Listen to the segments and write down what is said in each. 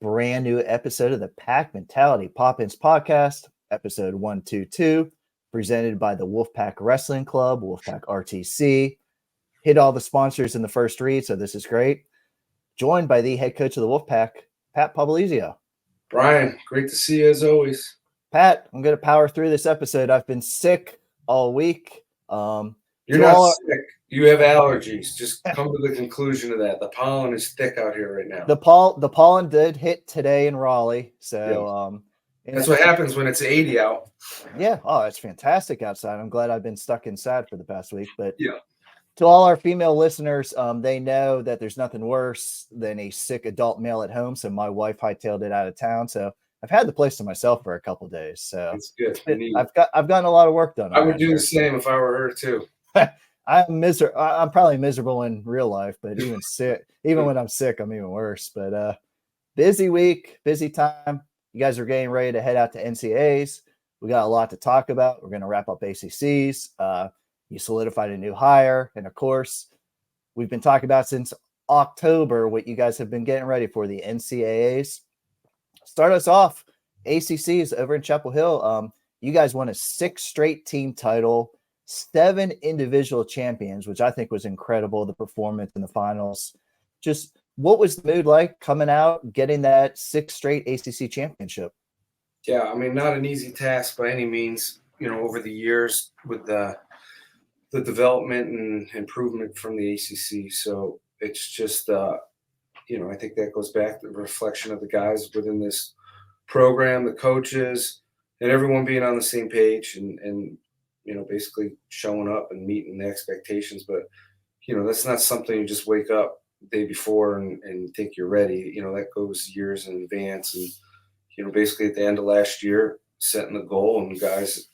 brand new episode of the Pack Mentality Pop-Ins Podcast, episode 122, presented by the Wolfpack Wrestling Club, Wolfpack RTC. Hit all the sponsors in the first read, so this is great. Joined by the head coach of the Wolfpack, Pat Popolizio. Brian, great to see you as always. Pat, I'm going to power through this episode. I've been sick all week. You're not sick. You have allergies. Just come to the conclusion of that. The pollen is thick out here right now. The pollen did hit today in Raleigh. So that's what happens when it's 80 out. Yeah. Oh, it's fantastic outside. I'm glad I've been stuck inside for the past week. But yeah. To all our female listeners, they know that there's nothing worse than a sick adult male at home. So my wife hightailed it out of town. So I've had the place to myself for a couple of days. So it's good. I've gotten a lot of work done. I would do the same if I were her too. I'm probably miserable in real life, but even when I'm sick, I'm even worse. But busy week, busy time. You guys are getting ready to head out to NCAAs. We got a lot to talk about. We're going to wrap up ACCs. You solidified a new hire. And of course, we've been talking about since October what you guys have been getting ready for the NCAAs. Start us off. ACCs over in Chapel Hill. You guys won a 6th straight team title, 7 individual champions, which I think was incredible. The performance in the finals. Just what was the mood like coming out, getting that 6th straight ACC championship? Yeah, I mean, not an easy task by any means. You know, over the years with the development and improvement from the ACC. So it's just, I think that goes back to the reflection of the guys within this program, the coaches, and everyone being on the same page and basically showing up and meeting the expectations. But, that's not something you just wake up the day before and think you're ready. That goes years in advance. And, basically at the end of last year, setting the goal and the guys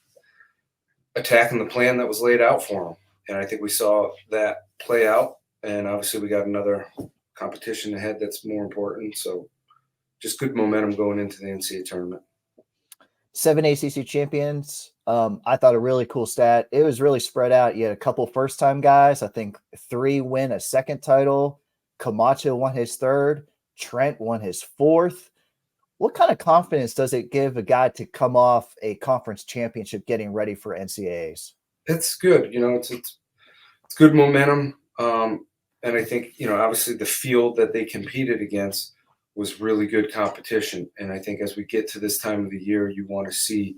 attacking the plan that was laid out for them. And I think we saw that play out. And obviously we got another competition ahead that's more important. So just good momentum going into the NCAA tournament. 7 ACC champions. I thought a really cool stat. It was really spread out. You had a couple first-time guys. I think 3 win a second title. Camacho won his 3rd. Trent won his 4th. What kind of confidence does it give a guy to come off a conference championship getting ready for NCAAs? It's good. It's good momentum. And I think, obviously the field that they competed against was really good competition. And I think as we get to this time of the year, you want to see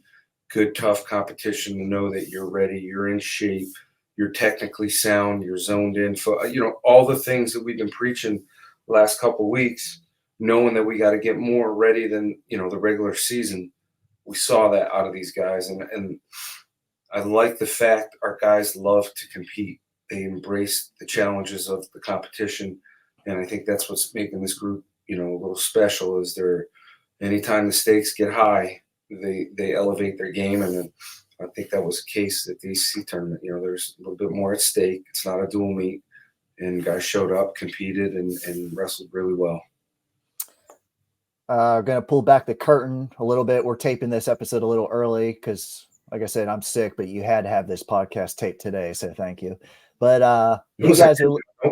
good, tough competition to know that you're ready, you're in shape, you're technically sound, you're zoned in for, all the things that we've been preaching the last couple of weeks, knowing that we got to get more ready than, the regular season. We saw that out of these guys. And I like the fact our guys love to compete. They embrace the challenges of the competition. And I think that's what's making this group, a little special is anytime the stakes get high, they elevate their game. And I think that was the case at the ACC tournament. There's a little bit more at stake. It's not a dual meet. And guys showed up, competed, and wrestled really well. Going to pull back the curtain a little bit. We're taping this episode a little early because, like I said, I'm sick, but you had to have this podcast taped today, so thank you. But you guys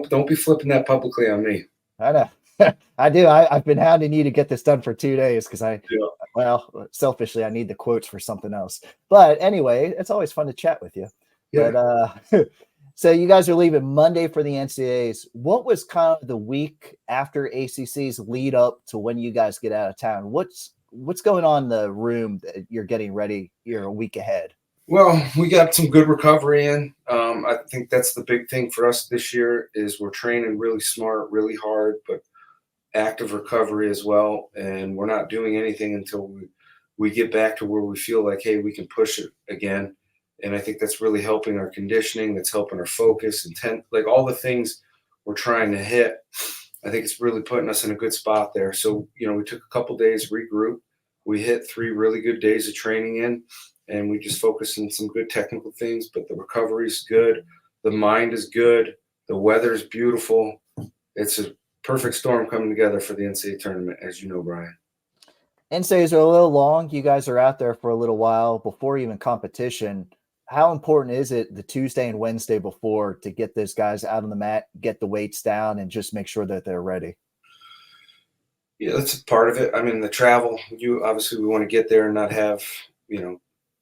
don't be flipping that publicly on me. I know. I do. I've been hounding you to get this done for 2 days because selfishly, I need the quotes for something else. But anyway, it's always fun to chat with you. Yeah. But so you guys are leaving Monday for the NCAAs. What was kind of the week after ACC's lead up to when you guys get out of town? What's going on in the room that you're getting ready? You're a week ahead. Well, we got some good recovery in. I think that's the big thing for us this year is we're training really smart, really hard, but active recovery as well. And we're not doing anything until we get back to where we feel like, hey, we can push it again. And I think that's really helping our conditioning. That's helping our focus, intent, like all the things we're trying to hit. I think it's really putting us in a good spot there. So, we took a couple days to regroup. We hit 3 really good days of training in, and we just focused on some good technical things. But the recovery is good. The mind is good. The weather is beautiful. It's a perfect storm coming together for the NCAA tournament, as you know, Brian. NCAAs are a little long. You guys are out there for a little while before even competition. How important is it the Tuesday and Wednesday before to get those guys out on the mat, get the weights down, and just make sure that they're ready? Yeah, that's a part of it. I mean, the travel, obviously we want to get there and not have,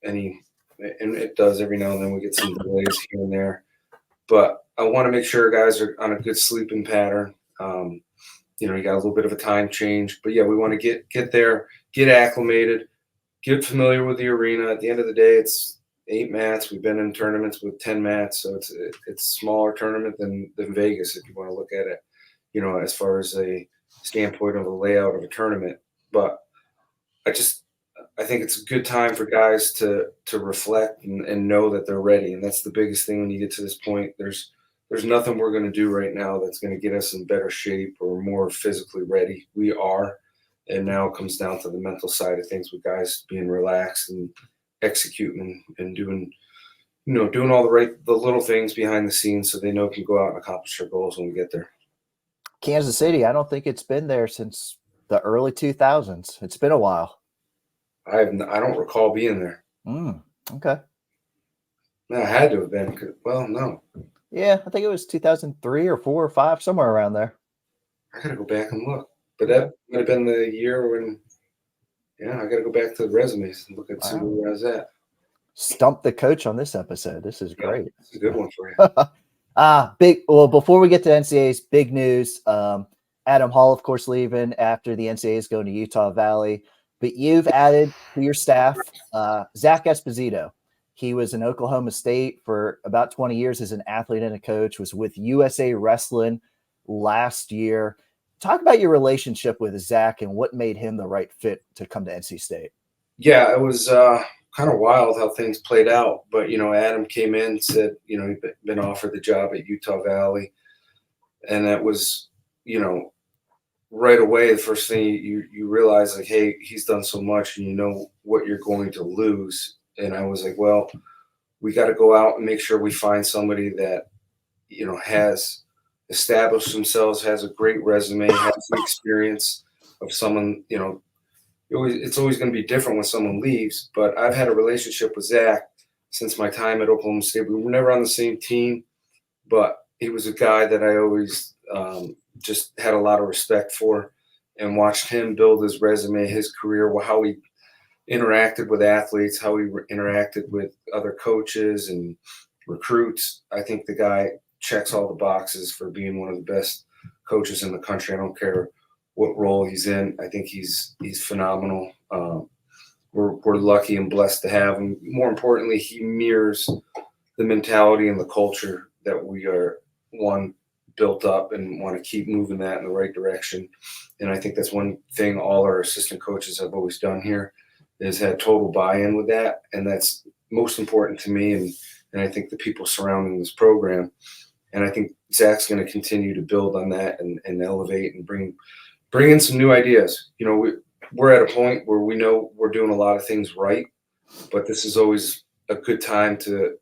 any, and it does every now and then we get some delays here and there, but I want to make sure guys are on a good sleeping pattern. You got a little bit of a time change, but yeah, we want to get there, get acclimated, get familiar with the arena. At the end of the day, it's 8 mats. We've been in tournaments with 10 mats, so it's a smaller tournament than Vegas if you want to look at it, as far as a standpoint of the layout of a tournament. But I just I think it's a good time for guys to reflect and know that they're ready, and that's the biggest thing when you get to this point. There's nothing we're going to do right now that's going to get us in better shape or more physically ready. We are, and now it comes down to the mental side of things with guys being relaxed and executing and doing doing all the little things behind the scenes so they know can go out and accomplish their goals when we get there. Kansas City, I don't think it's been there since the early 2000s. It's been a while. I don't recall being there. Okay. No, I had to have been. Well, no. Yeah, I think it was 2003 or 4 or 5, somewhere around there. I gotta go back and look. But that might have been the year when. Yeah, I gotta go back to the resumes and look and see where I was at. Stump the coach on this episode. This is great. It's a good one for you. Well, before we get to NCAA's, big news. Adam Hall, of course, leaving after the NCAA is going to Utah Valley. But you've added to your staff Zach Esposito. He was in Oklahoma State for about 20 years as an athlete and a coach, was with USA Wrestling last year. Talk about your relationship with Zach and what made him the right fit to come to NC State. Yeah, it was kind of wild how things played out. But, Adam came in, said, he'd been offered the job at Utah Valley. And that was, right away, the first thing you realize, like, hey, he's done so much and you know what you're going to lose. And I was like, well, we got to go out and make sure we find somebody that, has established themselves, has a great resume, has the experience of someone, it's always going to be different when someone leaves. But I've had a relationship with Zach since my time at Oklahoma State. We were never on the same team, but he was a guy that I always just had a lot of respect for and watched him build his resume, his career, how he interacted with athletes, how he interacted with other coaches and recruits. I think the guy checks all the boxes for being one of the best coaches in the country. I don't care what role he's in. I think he's phenomenal. We're lucky and blessed to have him. More importantly, he mirrors the mentality and the culture that we are built up and want to keep moving that in the right direction. And I think that's one thing all our assistant coaches have always done here is had total buy-in with that. And that's most important to me. And I think the people surrounding this program. And I think Zach's going to continue to build on that and elevate and bring in some new ideas. We're at a point where we know we're doing a lot of things right, but this is always a good time to,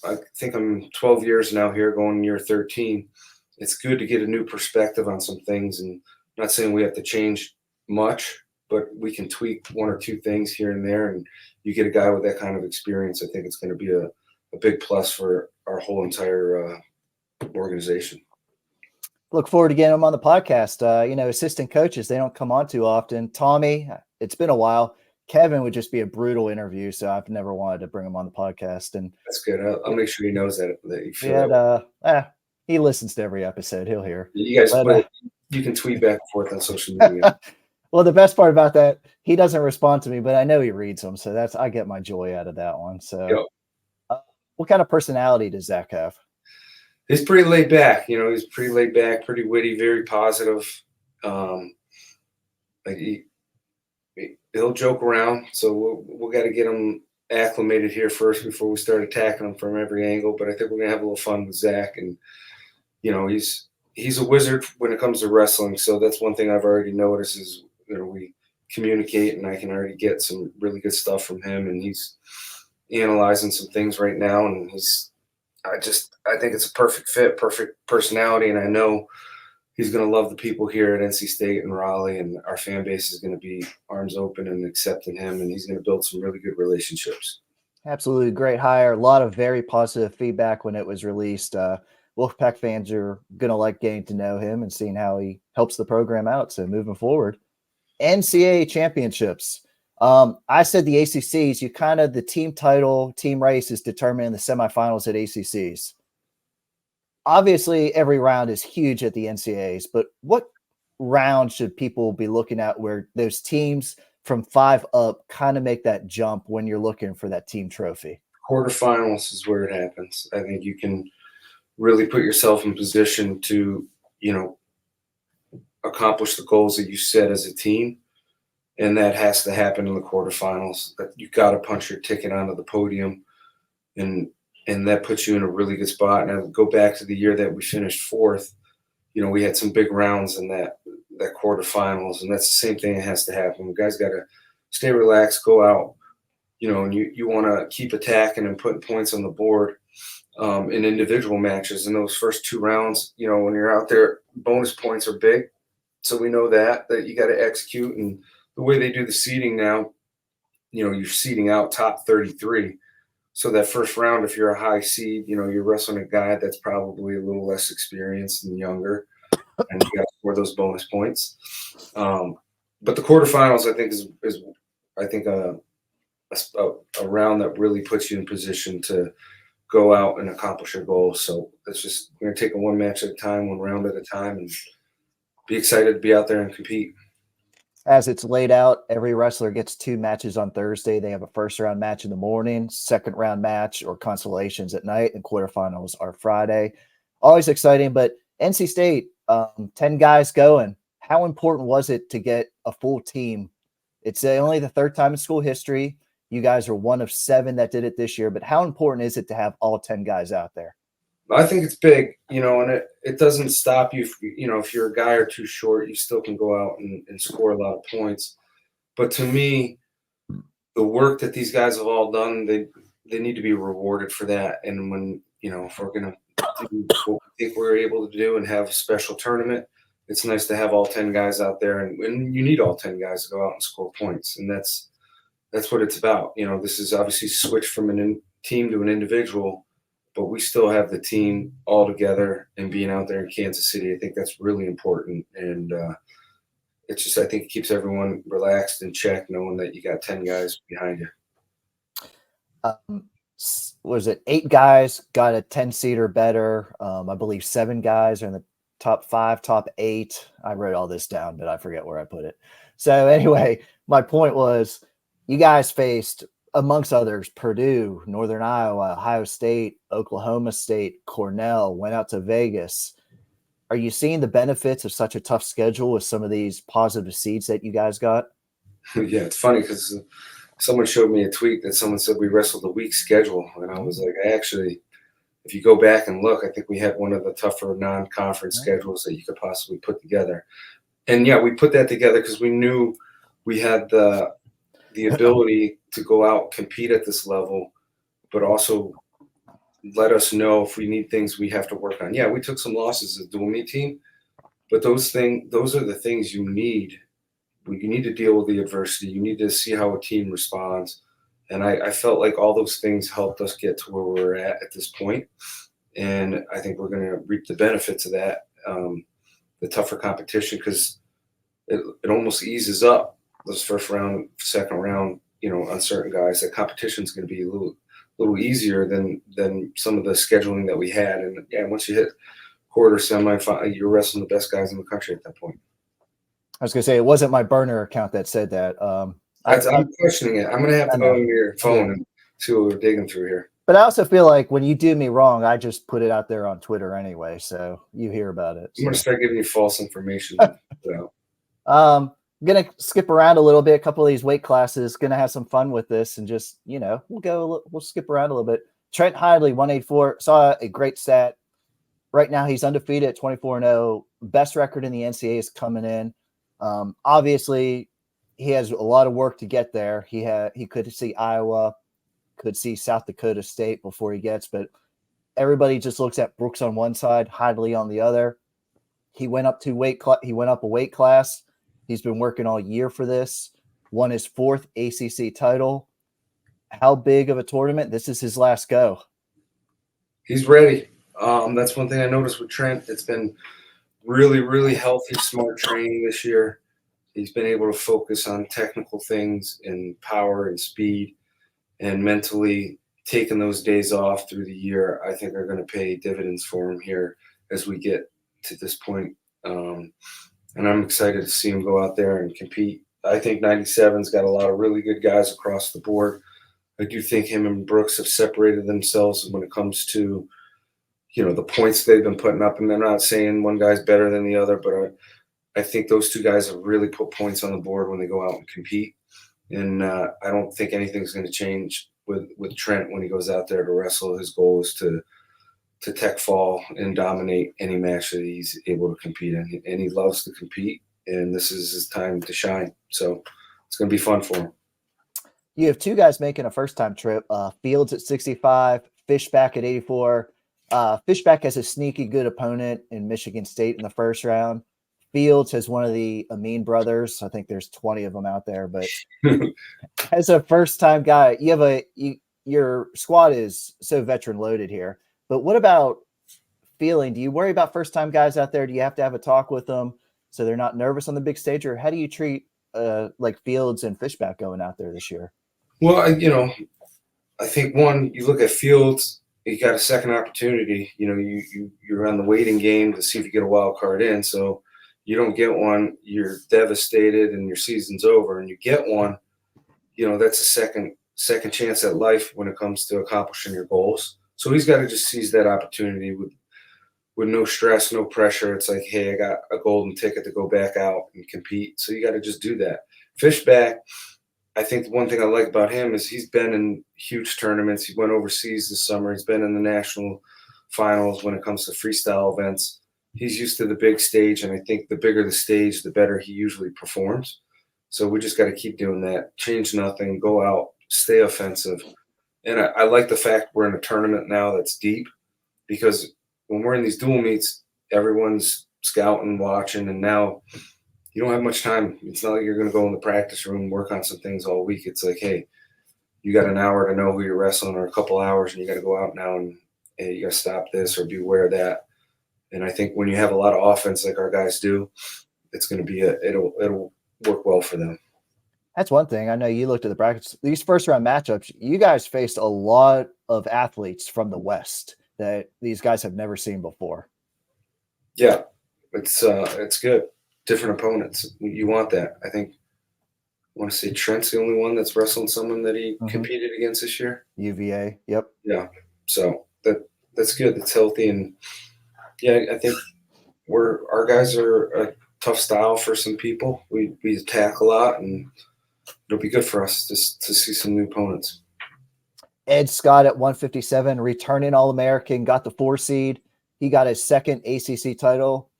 I think I'm 12 years now here, going year 13. It's good to get a new perspective on some things, and I'm not saying we have to change much, but we can tweak one or two things here and there. And you get a guy with that kind of experience, I think it's going to be a big plus for our whole entire organization. Look forward to getting him on the podcast. Assistant coaches, they don't come on too often. Tommy, it's been a while. Kevin would just be a brutal interview, so I've never wanted to bring him on the podcast. And that's good. I'll make sure he knows that you feel he listens to every episode. He'll hear. You guys, you can tweet back and forth on social media. Well, the best part about that, he doesn't respond to me, but I know he reads them, so I get my joy out of that one. So, what kind of personality does Zach have? He's pretty laid back. He's pretty laid back, pretty witty, very positive. He'll joke around, so we'll got to get him acclimated here first before we start attacking him from every angle. But I think we're gonna have a little fun with Zach, and he's a wizard when it comes to wrestling. So that's one thing I've already noticed is we communicate, and I can already get some really good stuff from him, and he's analyzing some things right now, and I think it's a perfect fit, perfect personality, and I know he's going to love the people here at NC State and Raleigh, and our fan base is going to be arms open and accepting him, and he's going to build some really good relationships. Absolutely great hire. A lot of very positive feedback when it was released. Wolfpack fans are going to like getting to know him and seeing how he helps the program out. So moving forward, NCAA Championships. I said the ACCs, the team title, team race is determined in the semifinals at ACCs. Obviously, every round is huge at the NCAAs, but what round should people be looking at where those teams from 5 up kind of make that jump when you're looking for that team trophy? Quarterfinals is where it happens. I think you can really put yourself in position to, accomplish the goals that you set as a team. And that has to happen in the quarterfinals. That you got to punch your ticket onto the podium, and that puts you in a really good spot. And I go back to the year that we finished 4th. We had some big rounds in that quarterfinals, and that's the same thing that has to happen. You guys got to stay relaxed, go out, and you want to keep attacking and putting points on the board in individual matches. In those first 2 rounds, when you're out there, bonus points are big. So we know that you got to execute. And the way they do the seeding now, you're seeding out top 33. So that first round, if you're a high seed, you're wrestling a guy that's probably a little less experienced and younger, and you got to score those bonus points. But the quarterfinals, I think, is a round that really puts you in position to go out and accomplish your goals. So we're going to take it one match at a time, one round at a time, and be excited to be out there and compete. As it's laid out, every wrestler gets 2 matches on Thursday. They have a first round match in the morning, second round match or consolations at night, and quarterfinals are Friday. Always exciting, but NC State, 10 guys going. How important was it to get a full team? It's only the 3rd time in school history. You guys are one of 7 that did it this year, but how important is it to have all 10 guys out there? I think it's big, and it doesn't stop you. If you're a guy or 2 short, you still can go out and score a lot of points. But to me, the work that these guys have all done, they need to be rewarded for that. And when, if we're going to do what we think we're able to do and have a special tournament, it's nice to have all 10 guys out there. And you need all 10 guys to go out and score points. And that's what it's about. This is obviously switched from a team to an individual, but we still have the team all together and being out there in Kansas City. I think that's really important. And I think it keeps everyone relaxed and checked, knowing that you got 10 guys behind you. Was it 8 guys got a 10-seed or better? I believe 7 guys are in the top 5, top 8. I wrote all this down, but I forget where I put it. So anyway, my point was you guys faced, amongst others, Purdue, Northern Iowa, Ohio State, Oklahoma State, Cornell, went out to Vegas. Are you seeing the benefits of such a tough schedule with some of these positive seeds that you guys got? Yeah, it's funny because someone showed me a tweet that someone said we wrestled a weak schedule. And I was like, actually, if you go back and look, I think we had one of the tougher non-conference schedules that you could possibly put together. And yeah, we put that together because we knew we had the ability to go out, compete at this level, but also let us know if we need things we have to work on. Yeah, we took some losses as a dual meet team, but those are the things you need. You need to deal with the adversity. You need to see how a team responds. And I felt like all those things helped us get to where we're at this point. And I think we're going to reap the benefits of that, the tougher competition, because it almost eases up those first round, second round, on certain guys. The competition is going to be a little easier than some of the scheduling that we had. And yeah, once you hit quarter, semifinal, you're wrestling the best guys in the country at that point. I was going to say, it wasn't my burner account that said that. I'm questioning it. I'm going to have to go into your phone and see what we're digging through here. But I also feel like when you do me wrong, I just put it out there on Twitter anyway, so you hear about it. I'm going to start giving you false information. Going to skip around a little bit, a couple of these weight classes, going to have some fun with this and just, we'll skip around a little bit. Trent Hidley, 184, saw a great stat. Right now he's undefeated at 24-0. Best record in the NCAA is coming in. Obviously, he has a lot of work to get there. He could see Iowa, could see South Dakota State before he gets, but everybody just looks at Brooks on one side, Hidley on the other. He went up a weight class. He's been working all year for this. Won his 4th ACC title. How big of a tournament? This is his last go. He's ready. That's one thing I noticed with Trent. It's been really, really healthy, smart training this year. He's been able to focus on technical things and power and speed, and mentally taking those days off through the year, I think are going to pay dividends for him here as we get to this point. And I'm excited to see him go out there and compete. I think 97's got a lot of really good guys across the board. I do think him and Brooks have separated themselves when it comes to, the points they've been putting up. And they're not saying one guy's better than the other, but I think those two guys have really put points on the board when they go out and compete. And I don't think anything's going to change with Trent when he goes out there to wrestle. His goal is to tech fall and dominate any match that he's able to compete in. And he loves to compete, and this is his time to shine. So it's going to be fun for him. You have two guys making a first-time trip, Fields at 65, Fishback at 84. Fishback has a sneaky good opponent in Michigan State in the first round. Fields has one of the Amin brothers. I think there's 20 of them out there, but as a first-time guy, your squad is so veteran loaded here. But what about feeling? Do you worry about first-time guys out there? Do you have to have a talk with them so they're not nervous on the big stage, or how do you treat like Fields and Fishback going out there this year? Well, I think you look at Fields. You got a second opportunity. You're on the waiting game to see if you get a wild card in. So you don't get one, you're devastated and your season's over. And you get one, that's a second chance at life when it comes to accomplishing your goals. So he's got to just seize that opportunity with no stress, no pressure. It's like, hey, I got a golden ticket to go back out and compete. So you got to just do that. Fishback, I think the one thing I like about him is he's been in huge tournaments. He went overseas this summer. He's been in the national finals when it comes to freestyle events. He's used to the big stage, and I think the bigger the stage, the better he usually performs. So we just got to keep doing that. Change nothing, go out, stay offensive. And I like the fact we're in a tournament now that's deep, because when we're in these dual meets, everyone's scouting, watching, and now you don't have much time. It's not like you're going to go in the practice room and work on some things all week. It's like, hey, you got an hour to know who you're wrestling, or a couple hours, and you got to go out now and, hey, you got to stop this or beware that. And I think when you have a lot of offense like our guys do, it's going to be it'll work well for them. That's one thing. I know you looked at the brackets. These first round matchups, you guys faced a lot of athletes from the West that these guys have never seen before. Yeah, it's good. Different opponents. You want that. I think I want to say Trent's the only one that's wrestling someone that he competed against this year. UVA. Yep. Yeah. So that's good. That's healthy. And yeah, I think our guys are a tough style for some people. We attack a lot, and it'll be good for us to see some new opponents. Ed Scott at 157, returning All-American, got the 4 seed. He got his second ACC title.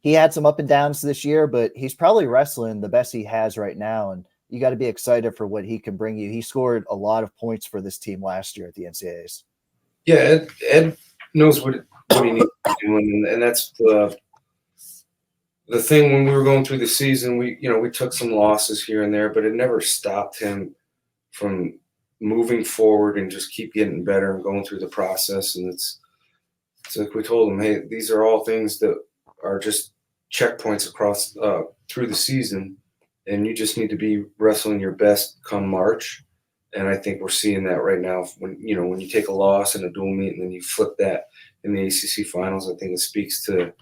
He had some up and downs this year, but he's probably wrestling the best he has right now, and you got to be excited for what he can bring you. He scored a lot of points for this team last year at the NCAAs. Yeah, Ed knows what he needs to do, and that's the thing. When we were going through the season, we took some losses here and there, but it never stopped him from moving forward and just keep getting better and going through the process. And it's like we told him, hey, these are all things that are just checkpoints across through the season, and you just need to be wrestling your best come March. And I think we're seeing that right now. When you take a loss in a dual meet and then you flip that in the ACC finals, I think it speaks to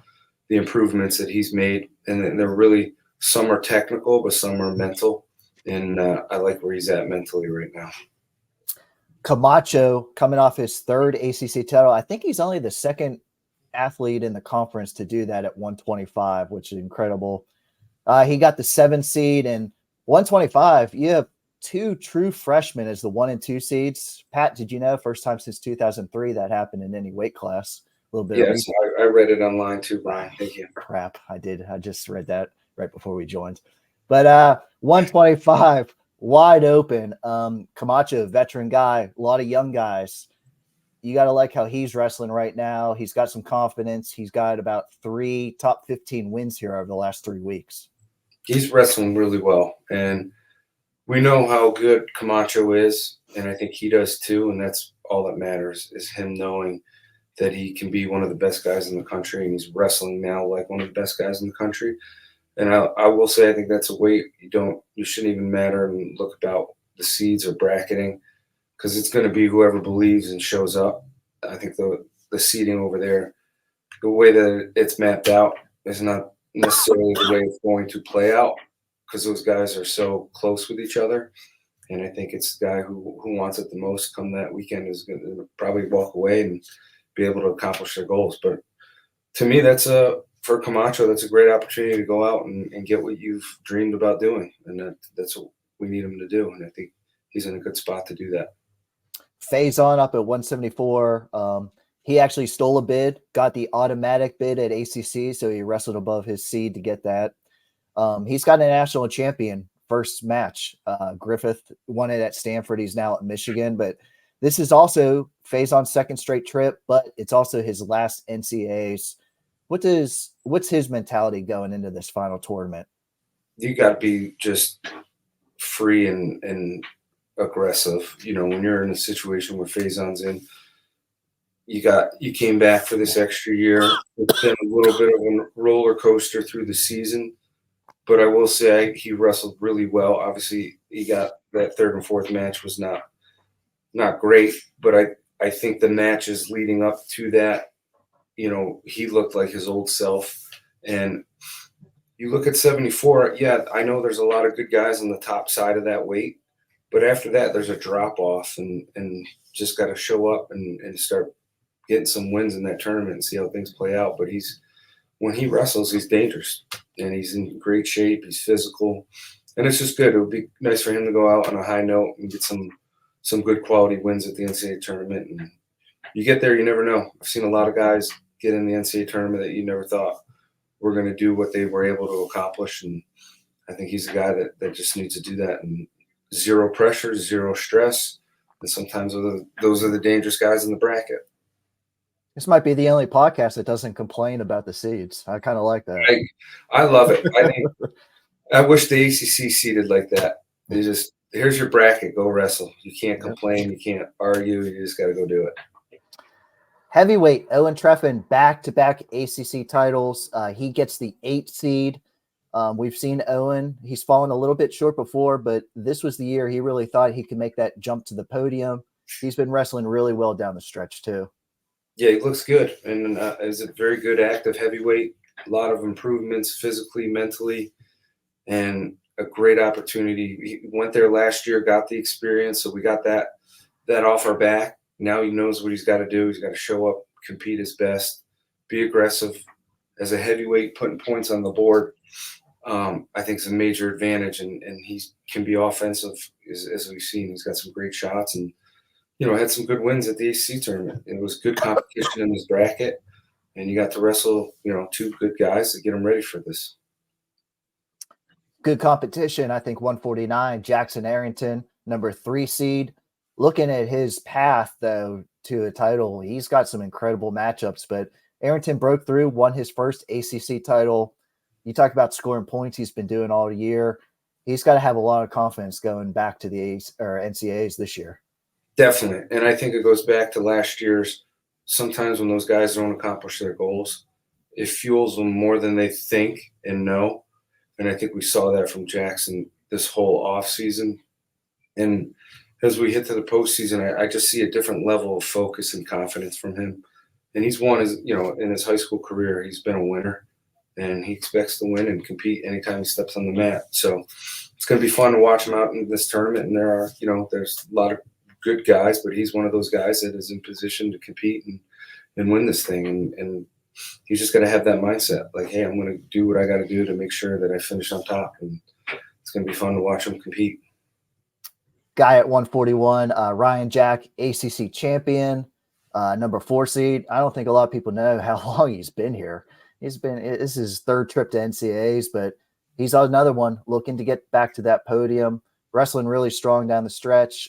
the improvements that he's made. And they're really, some are technical, but some are mental. And I like where he's at mentally right now. Camacho coming off his third ACC title. I think he's only the second athlete in the conference to do that at 125, which is incredible. He got the 7 seed, and 125, you have 2 true freshmen as the 1 and 2 seeds. Pat, did you know, first time since 2003 that happened in any weight class? A little bit. Yes, I read it online too, Brian. Thank you. Crap, I did. I just read that right before we joined. But 125, wide open. Camacho, veteran guy, a lot of young guys. You got to like how he's wrestling right now. He's got some confidence. He's got about 3 top 15 wins here over the last 3 weeks. He's wrestling really well, and we know how good Camacho is, and I think he does too, and that's all that matters, is him knowing that he can be one of the best guys in the country, and he's wrestling now like one of the best guys in the country. And I will say, I think that's a weight you shouldn't even matter and look about the seeds or bracketing, because it's going to be whoever believes and shows up. I think the seeding over there, the way that it's mapped out, is not necessarily the way it's going to play out, because those guys are so close with each other. And I think it's the guy who wants it the most come that weekend is going to probably walk away and be able to accomplish their goals. But to me, for Camacho, that's a great opportunity to go out and get what you've dreamed about doing. And that's what we need him to do. And I think he's in a good spot to do that. Faison up at 174. He actually stole a bid, got the automatic bid at ACC, so he wrestled above his seed to get that. He's got a national champion first match. Griffith won it at Stanford. He's now at Michigan, but this is also Faison's second straight trip, but it's also his last NCAAs. What's his mentality going into this final tournament? You got to be just free and aggressive. When you're in a situation where Faison's in, you came back for this extra year. It's been a little bit of a roller coaster through the season, but I will say he wrestled really well. Obviously, he got that third and fourth match was not great, but I think the matches leading up to that, he looked like his old self. And you look at 74, yeah, I know there's a lot of good guys on the top side of that weight, but after that, there's a drop off, and just got to show up and start getting some wins in that tournament and see how things play out. But when he wrestles, he's dangerous, and he's in great shape. He's physical, and it's just good. It would be nice for him to go out on a high note and get some good quality wins at the NCAA tournament. And you get there, you never know. I've seen a lot of guys get in the NCAA tournament that you never thought were going to do what they were able to accomplish. And I think he's a guy that just needs to do that. And zero pressure, zero stress. And sometimes those are the dangerous guys in the bracket. This might be the only podcast that doesn't complain about the seeds. I kind of like that. I love it. I wish the ACC seeded like that. They just, here's your bracket, go wrestle. You can't complain, you can't argue, you just got to go do it. Heavyweight, Owen Treffin, back-to-back ACC titles. He gets the 8th seed. We've seen Owen. He's fallen a little bit short before, but this was the year he really thought he could make that jump to the podium. He's been wrestling really well down the stretch, too. Yeah, he looks good, and is a very good active heavyweight. A lot of improvements physically, mentally, and a great opportunity. He went there last year, got the experience, so we got that off our back. Now he knows what he's got to do. He's got to show up, compete his best, be aggressive. As a heavyweight, putting points on the board, I think is a major advantage, and he can be offensive, as we've seen. He's got some great shots, and had some good wins at the ACC tournament. It was good competition in his bracket, and you got to wrestle, two good guys to get them ready for this. Good competition. I think 149, Jackson Arrington, number 3 seed. Looking at his path, though, to a title, he's got some incredible matchups, but Arrington broke through, won his first ACC title. You talk about scoring points he's been doing all year. He's got to have a lot of confidence going back to the NCAAs this year. Definitely. And I think it goes back to last year's, sometimes when those guys don't accomplish their goals, it fuels them more than they think and know. And I think we saw that from Jackson this whole offseason. And as we hit to the postseason, I just see a different level of focus and confidence from him. And he's won in his high school career, he's been a winner, and he expects to win and compete anytime he steps on the mat. So it's going to be fun to watch him out in this tournament. And there's a lot of good guys, but he's one of those guys that is in position to compete and win this thing. And he's just got to have that mindset. Like, hey, I'm going to do what I got to do to make sure that I finish on top. And it's going to be fun to watch him compete. Guy at 141, Ryan Jack, ACC champion, number 4 seed. I don't think a lot of people know how long he's been here. This is his 3rd trip to NCAAs, but he's another one looking to get back to that podium. Wrestling really strong down the stretch,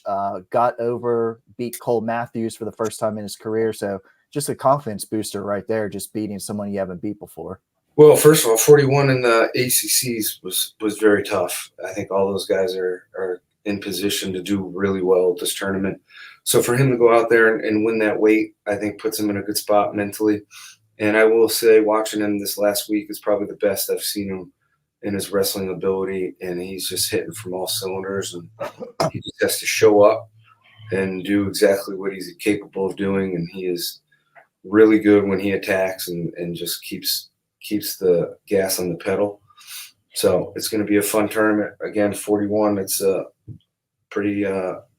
beat Cole Matthews for the first time in his career. So just a confidence booster right there, just beating someone you haven't beat before. Well, first of all, 41 in the ACCs was very tough. I think all those guys are in position to do really well at this tournament. So for him to go out there and win that weight, I think puts him in a good spot mentally. And I will say, watching him this last week is probably the best I've seen him in his wrestling ability. And he's just hitting from all cylinders, and he just has to show up and do exactly what he's capable of doing. And he is really good when he attacks and just keeps the gas on the pedal. So it's going to be a fun tournament. Again, 41, it's a pretty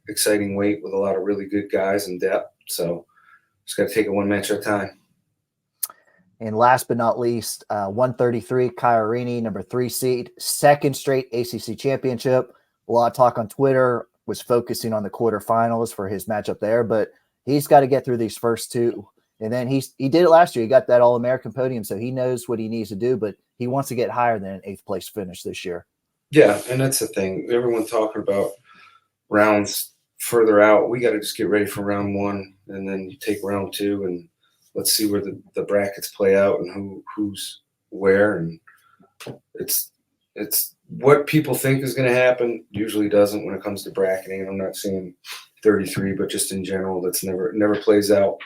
exciting weight with a lot of really good guys in depth. So just got to take it one match at a time. And last but not least, 133, Kairini, number 3 seed, second straight ACC championship. A lot of talk on Twitter was focusing on the quarterfinals for his matchup there, but he's got to get through these first two. And then he did it last year. He got that All-American podium, so he knows what he needs to do, but he wants to get higher than an 8th place finish this year. Yeah, and that's the thing. Everyone talking about rounds further out. We got to just get ready for round 1, and then you take round 2, and let's see where the brackets play out and who's where. And it's what people think is going to happen usually doesn't when it comes to bracketing. And I'm not saying 33, but just in general, that's never plays out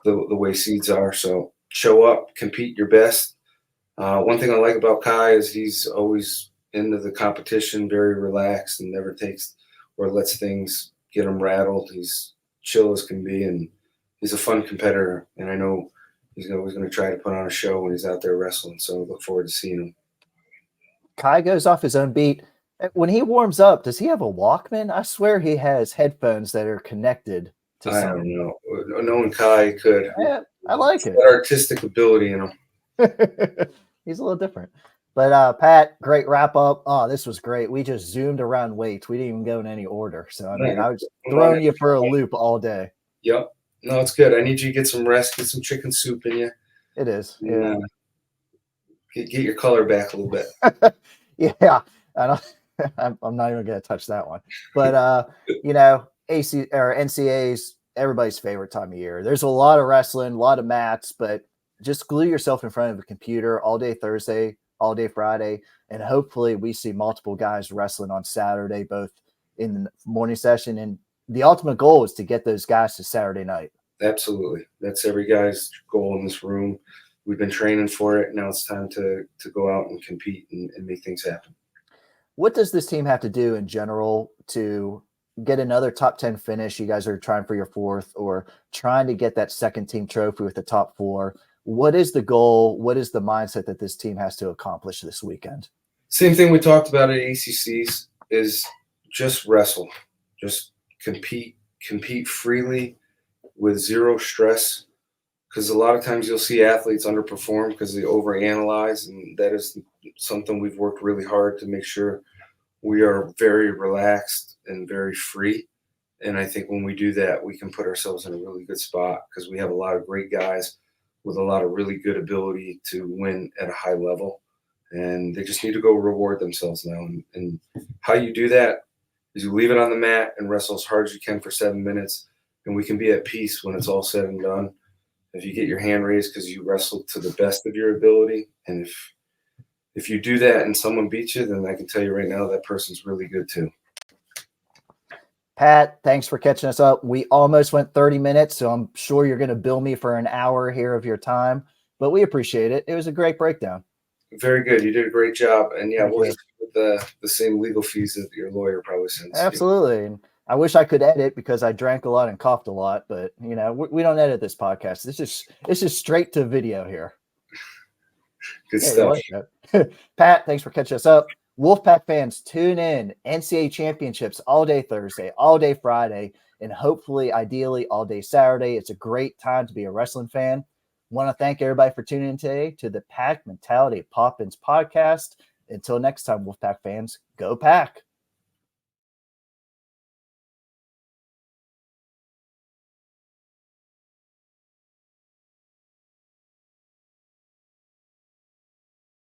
the way seeds are. So show up, compete your best. One thing I like about Kai is he's always into the competition, very relaxed, and never takes or lets things get him rattled. He's chill as can be, and he's a fun competitor. And I know he's always going to try to put on a show when he's out there wrestling. So I look forward to seeing him. Kai goes off his own beat. When he warms up, does he have a Walkman? I swear he has headphones that are connected. I don't know. Knowing Kai could. Yeah, I like it. That artistic ability in him. He's a little different. But Pat, great wrap up. Oh, this was great. We just zoomed around weights. We didn't even go in any order. So I mean, I was throwing you for a loop all day. Yep. No, it's good. I need you to get some rest, get some chicken soup in you. It is. Yeah. Get your color back a little bit. Yeah. I'm not even going to touch that one. But AC or NCAA's everybody's favorite time of year. There's a lot of wrestling, a lot of mats, but just glue yourself in front of a computer all day Thursday, all day Friday, and hopefully we see multiple guys wrestling on Saturday, both in the morning session. And the ultimate goal is to get those guys to Saturday night. Absolutely. That's every guy's goal in this room. We've been training for it. Now it's time to go out and compete and make things happen. What does this team have to do in general to get another top 10 finish? You guys are trying for your 4th or trying to get that second team trophy with the top 4. What is the goal? What is the mindset that this team has to accomplish this weekend? Same thing we talked about at ACCs is just wrestle, just compete freely with zero stress. Because a lot of times you'll see athletes underperform because they overanalyze, and that is something we've worked really hard to make sure we are very relaxed and very free. And I think when we do that, we can put ourselves in a really good spot because we have a lot of great guys with a lot of really good ability to win at a high level. And they just need to go reward themselves now. And how you do that is you leave it on the mat and wrestle as hard as you can for 7 minutes, and we can be at peace when it's all said and done. If you get your hand raised because you wrestled to the best of your ability, and if you do that and someone beats you, then I can tell you right now that person's really good too. Pat, thanks for catching us up. We almost went 30 minutes, so I'm sure you're going to bill me for an hour here of your time, but we appreciate it. It was a great breakdown. Very good. You did a great job. And yeah, we'll hit you with the same legal fees that your lawyer probably sends. Absolutely. And I wish I could edit because I drank a lot and coughed a lot, but we don't edit this podcast. This is straight to video here. Good stuff. Pat, thanks for catching us up. Wolfpack fans, tune in. NCAA Championships all day Thursday, all day Friday, and hopefully, ideally, all day Saturday. It's a great time to be a wrestling fan. Want to thank everybody for tuning in today to the Pack Mentality Poppins podcast. Until next time, Wolfpack fans, go Pack.